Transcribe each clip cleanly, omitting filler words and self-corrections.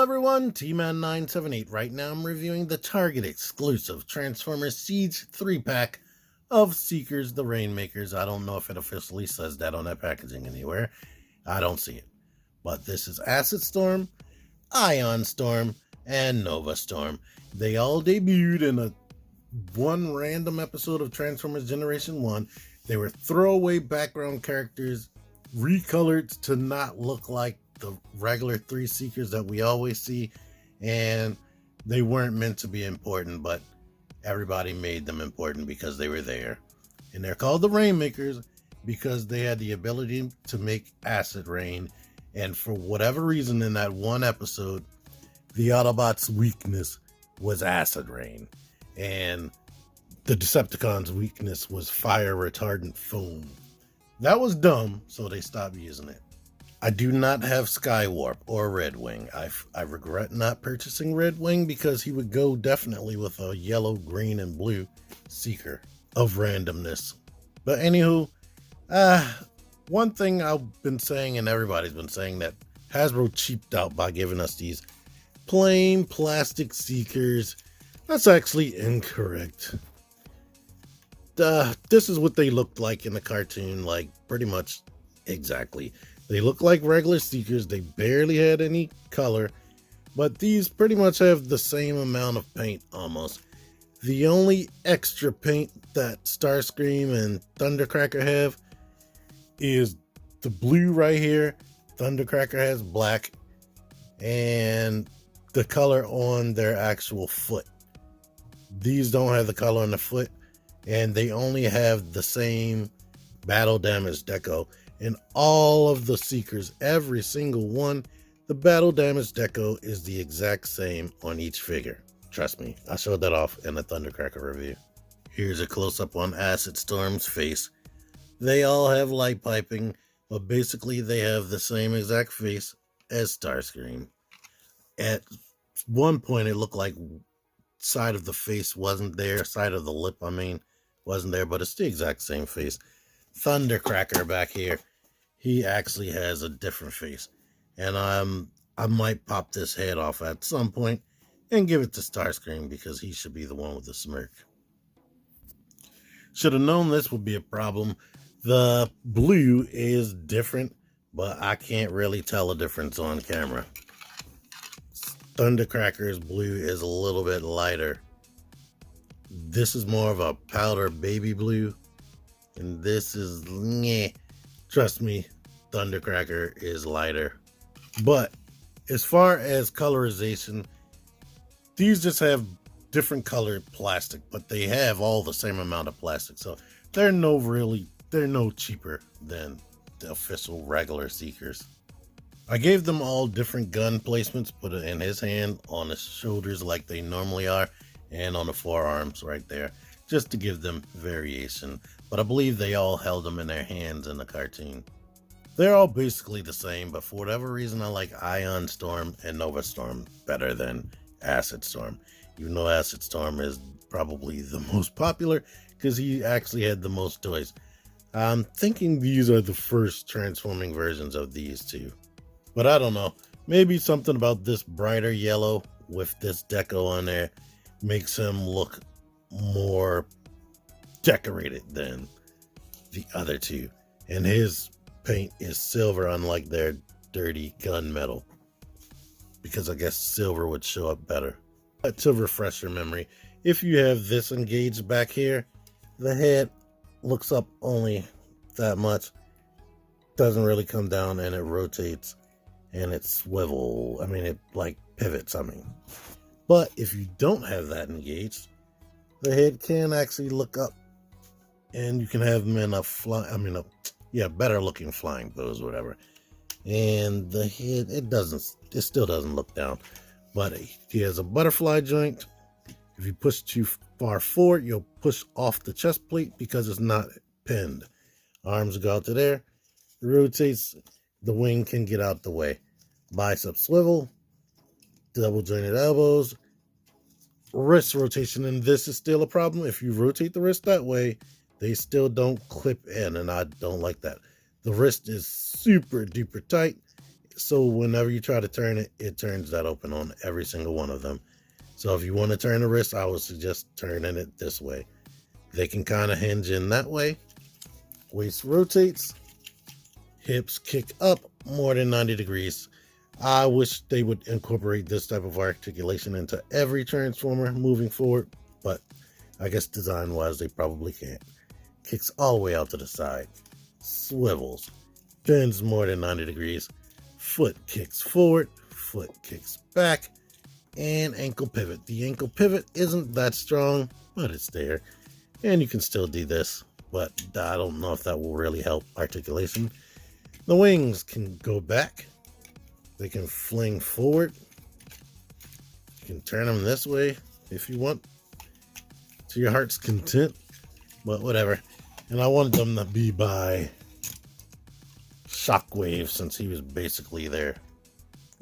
everyone, T-Man978. Right now I'm reviewing the Target exclusive Transformers Siege 3-pack of Seekers the Rainmakers. I don't know if it officially says that on that packaging anywhere. I don't see it. But this is Acidstorm, Ionstorm, and Novastorm. They all debuted in one random episode of Transformers Generation 1. They were throwaway background characters, recolored to not look like the regular three Seekers that we always see, and they weren't meant to be important, but everybody made them important because they were there. And they're called the Rainmakers because they had the ability to make acid rain, and for whatever reason in that one episode, the Autobots' weakness was acid rain, and the Decepticons' weakness was fire retardant foam. That was dumb, so they stopped using it. I do not have Skywarp or Red Wing. I regret not purchasing Red Wing because he would go definitely with a yellow, green, and blue Seeker of randomness. But anywho, one thing I've been saying and everybody's been saying, that Hasbro cheaped out by giving us these plain plastic Seekers. That's actually incorrect. This is what they looked like in the cartoon, like pretty much exactly. They look like regular Seekers. They barely had any color, but these pretty much have the same amount of paint almost. The only extra paint that Starscream and Thundercracker have is the blue right here. Thundercracker has black, and the color on their actual foot. These don't have the color on the foot, and they only have the same battle damage deco. In all of the Seekers, every single one, the battle damage deco is the exact same on each figure. Trust me, I showed that off in the Thundercracker review. Here's a close-up on Acidstorm's face. They all have light piping, but basically they have the same exact face as Starscream. At one point, it looked like side of the face wasn't there, side of the lip, wasn't there, but it's the exact same face. Thundercracker back here, he actually has a different face, and I might pop this head off at some point and give it to Starscream because he should be the one with the smirk. Should have known this would be a problem. The blue is different, but I can't really tell a difference on camera. Thundercracker's blue is a little bit lighter. This is more of a powder baby blue, and this is meh. Trust me, Thundercracker is lighter. But as far as colorization, these just have different colored plastic, but they have all the same amount of plastic, so they're no cheaper than the official regular Seekers. I gave them all different gun placements, put it in his hand, on his shoulders like they normally are, and on the forearms right there, just to give them variation. But I believe they all held them in their hands in the cartoon. They're all basically the same, but for whatever reason I like Ionstorm and Novastorm better than Acidstorm. Even though Acidstorm is probably the most popular because he actually had the most toys. I'm thinking these are the first transforming versions of these two. But I don't know, maybe something about this brighter yellow with this deco on there makes him look more decorated than the other two. And his paint is silver, unlike their dirty gunmetal, because I guess silver would show up better. But to refresh your memory, if you have this engaged back here, the head looks up only that much, doesn't really come down, and it rotates. And it swivel, it like pivots, But if you don't have that engaged, the head can actually look up, and you can have him in a better looking flying pose, whatever. And the head, it still doesn't look down, but he has a butterfly joint. If you push too far forward, you'll push off the chest plate because it's not pinned. Arms go out to there, it rotates. The wing can get out the way. Bicep swivel, double jointed elbows, wrist rotation, and this is still a problem. If you rotate the wrist that way, they still don't clip in, and I don't like that. The wrist is super duper tight, so whenever you try to turn it, it turns that open on every single one of them. So if you want to turn the wrist, I would suggest turning it this way. They can kind of hinge in that way. Waist rotates. Hips kick up more than 90 degrees. I wish they would incorporate this type of articulation into every Transformer moving forward, but I guess design-wise they probably can't. Kicks all the way out to the side. Swivels. Bends more than 90 degrees. Foot kicks forward. Foot kicks back. And ankle pivot. The ankle pivot isn't that strong, but it's there. And you can still do this, but I don't know if that will really help articulation. The wings can go back. They can fling forward. You can turn them this way if you want, to your heart's content, but whatever. And I wanted them to be by Shockwave, since he was basically their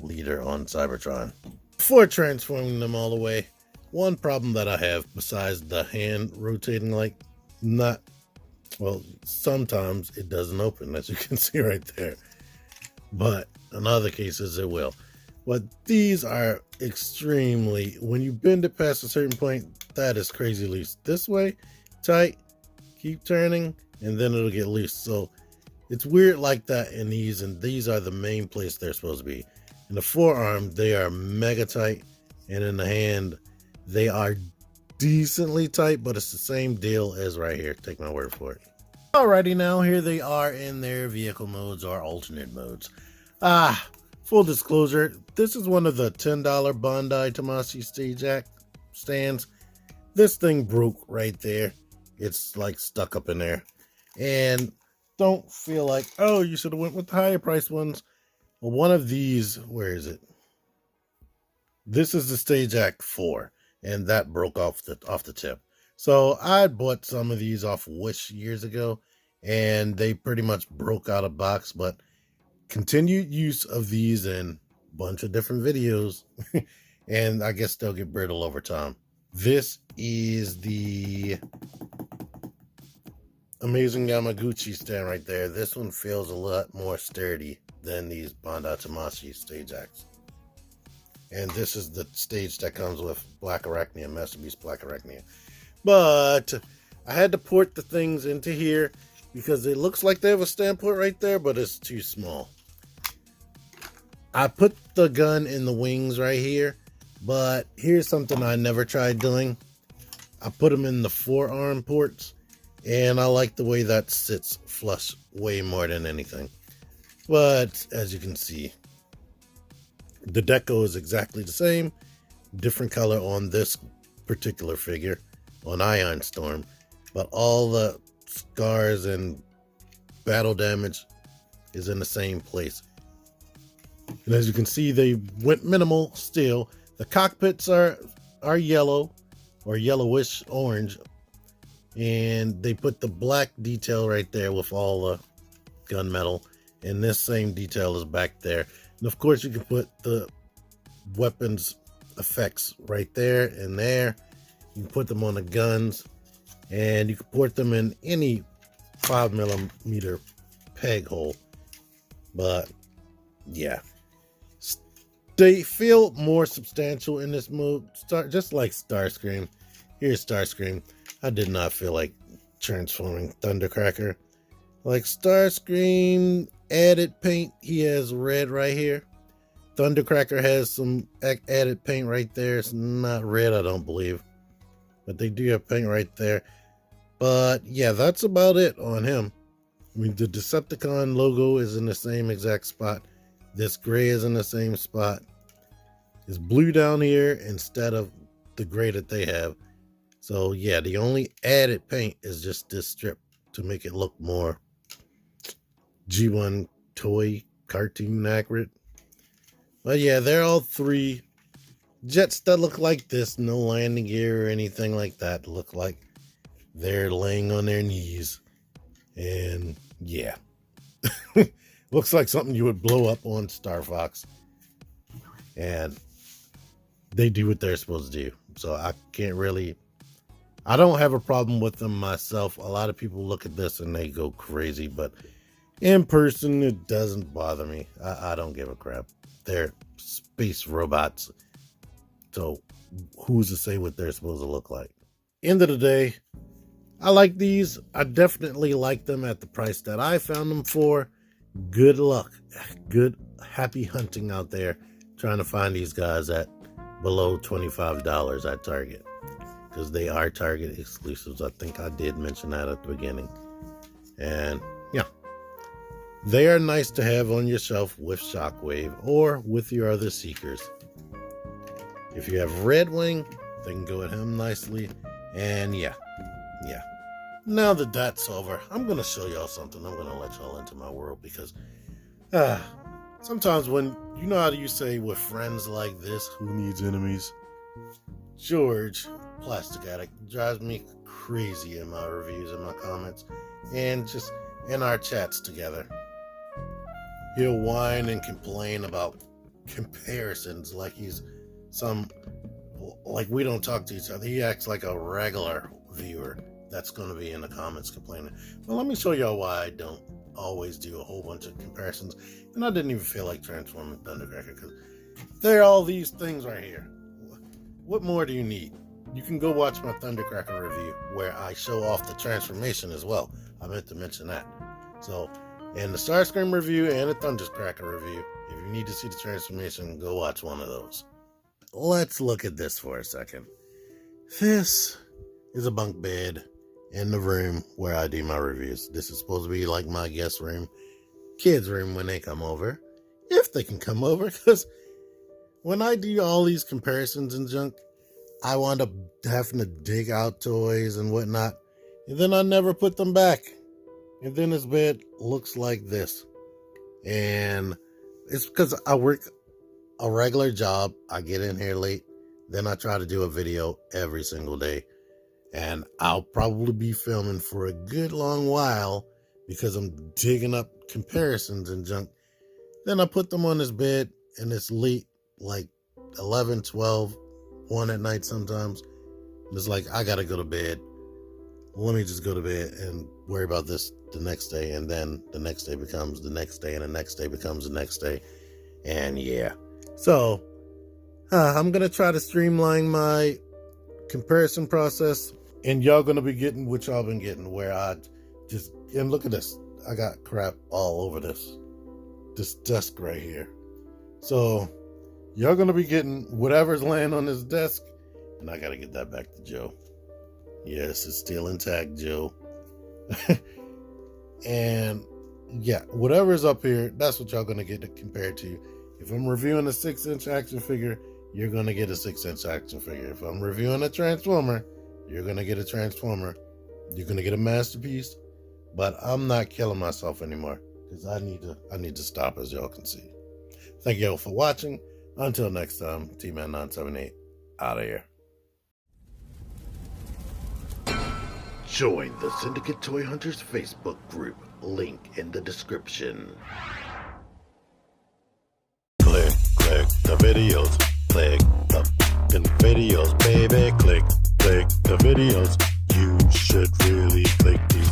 leader on Cybertron. Before transforming them all the way, one problem that I have, besides the hand rotating well, sometimes it doesn't open, as you can see right there. But in other cases, it will. But these are extremely, when you bend it past a certain point, that is crazy loose. This way, tight, keep turning, and then it'll get loose. So it's weird like that in these, and these are the main place they're supposed to be. In the forearm, they are mega tight, and in the hand, they are decently tight, but it's the same deal as right here. Take my word for it. Alrighty, now here they are in their vehicle modes or alternate modes. Full disclosure, this is one of the $10 Bandai Tamashii Stage Act stands. This thing broke right there. It's like stuck up in there. And don't feel like, oh, you should have went with the higher price ones. Well, one of these, where is it? This is the Stage Act 4, and that broke off the tip. So I bought some of these off Wish years ago, and they pretty much broke out of box, but continued use of these in a bunch of different videos, and I guess they'll get brittle over time. This is the Amazing Yamaguchi stand right there. This one feels a lot more sturdy than these Bandai Tamashii Stage Acts. And this is the stage that comes with Black Arachnia, Master Beast Black Arachnia. But I had to port the things into here because it looks like they have a stand port right there, but it's too small. I put the gun in the wings right here, but here's something I never tried doing. I put them in the forearm ports, and I like the way that sits flush way more than anything. But as you can see, the deco is exactly the same, different color on this particular figure, on Ionstorm, but all the scars and battle damage is in the same place. And as you can see, they went minimal still. The cockpits are yellow or yellowish orange, and they put the black detail right there with all the gunmetal, and this same detail is back there. And of course, you can put the weapons effects right there and there. You can put them on the guns, and you can port them in any 5mm peg hole. But yeah, they feel more substantial in this mode, just like Starscream. Here's Starscream. I did not feel like transforming Thundercracker. Like Starscream added paint, he has red right here. Thundercracker has some added paint right there. It's not red, I don't believe, but they do have paint right there. But yeah, that's about it on him. I mean, the Decepticon logo is in the same exact spot. This gray is in the same spot. It's blue down here instead of the gray that they have. So yeah, the only added paint is just this strip to make it look more G1 toy cartoon accurate. But yeah, they're all three jets that look like this. No landing gear or anything like that. Look like they're laying on their knees. And yeah, looks like something you would blow up on Star Fox. And they do what they're supposed to do. So I don't have a problem with them myself. A lot of people look at this and they go crazy, but In person, it doesn't bother me. I don't give a crap. They're space robots. So who's to say what they're supposed to look like? End of the day, I like these. I definitely like them at the price that I found them for. Good luck. Good, happy hunting out there trying to find these guys at below $25 at Target. Because they are Target exclusives. I think I did mention that at the beginning. And yeah, they are nice to have on your shelf with Shockwave or with your other Seekers. If you have Red Wing, they can go with him nicely. And yeah. Now that that's over, I'm going to show y'all something. I'm going to let y'all into my world because sometimes when, you know how you say with friends like this, who needs enemies? George, Plastic Addict, drives me crazy in my reviews and my comments and just in our chats together. He'll whine and complain about comparisons like he's like we don't talk to each other. He acts like a regular viewer that's going to be in the comments complaining. Well, let me show y'all why I don't always do a whole bunch of comparisons. And I didn't even feel like transforming Thundercracker because there are all these things right here. What more do you need? You can go watch my Thundercracker review where I show off the transformation as well. I meant to mention that. So, in the Starscream review and the Thundercracker review, if you need to see the transformation, go watch one of those. Let's look at this for a second. This is a bunk bed in the room where I do my reviews. This is supposed to be like my guest room, kids' room when they come over. If they can come over, because when I do all these comparisons and junk, I wound up having to dig out toys and whatnot, and then I never put them back. And then this bed looks like this. And it's because I work a regular job. I get in here late. Then I try to do a video every single day. And I'll probably be filming for a good long while because I'm digging up comparisons and junk. Then I put them on this bed and it's late, like 11, 12, 1 at night sometimes. It's like, I gotta go to bed. Let me just go to bed and worry about this the next day. And then the next day becomes the next day and the next day becomes the next day. And yeah. So, I'm gonna try to streamline my comparison process. And y'all gonna be getting what y'all been getting, where I just, and look at this. I got crap all over this desk right here. So, y'all gonna be getting whatever's laying on this desk. And I gotta get that back to Joe. Yes, it's still intact, Joe. And yeah, whatever's up here, that's what y'all gonna get to compare to. If I'm reviewing a 6-inch action figure, you're gonna get a 6-inch action figure. If I'm reviewing a Transformer, you're gonna get a Transformer. You're gonna get a Masterpiece. But I'm not killing myself anymore because I need to stop, as y'all can see. Thank y'all for watching. Until next time, T-Man978 out of here. Join the Syndicate Toy Hunters Facebook group. Link in the description. Click the videos. Click the videos, baby. Click the videos. You should really click these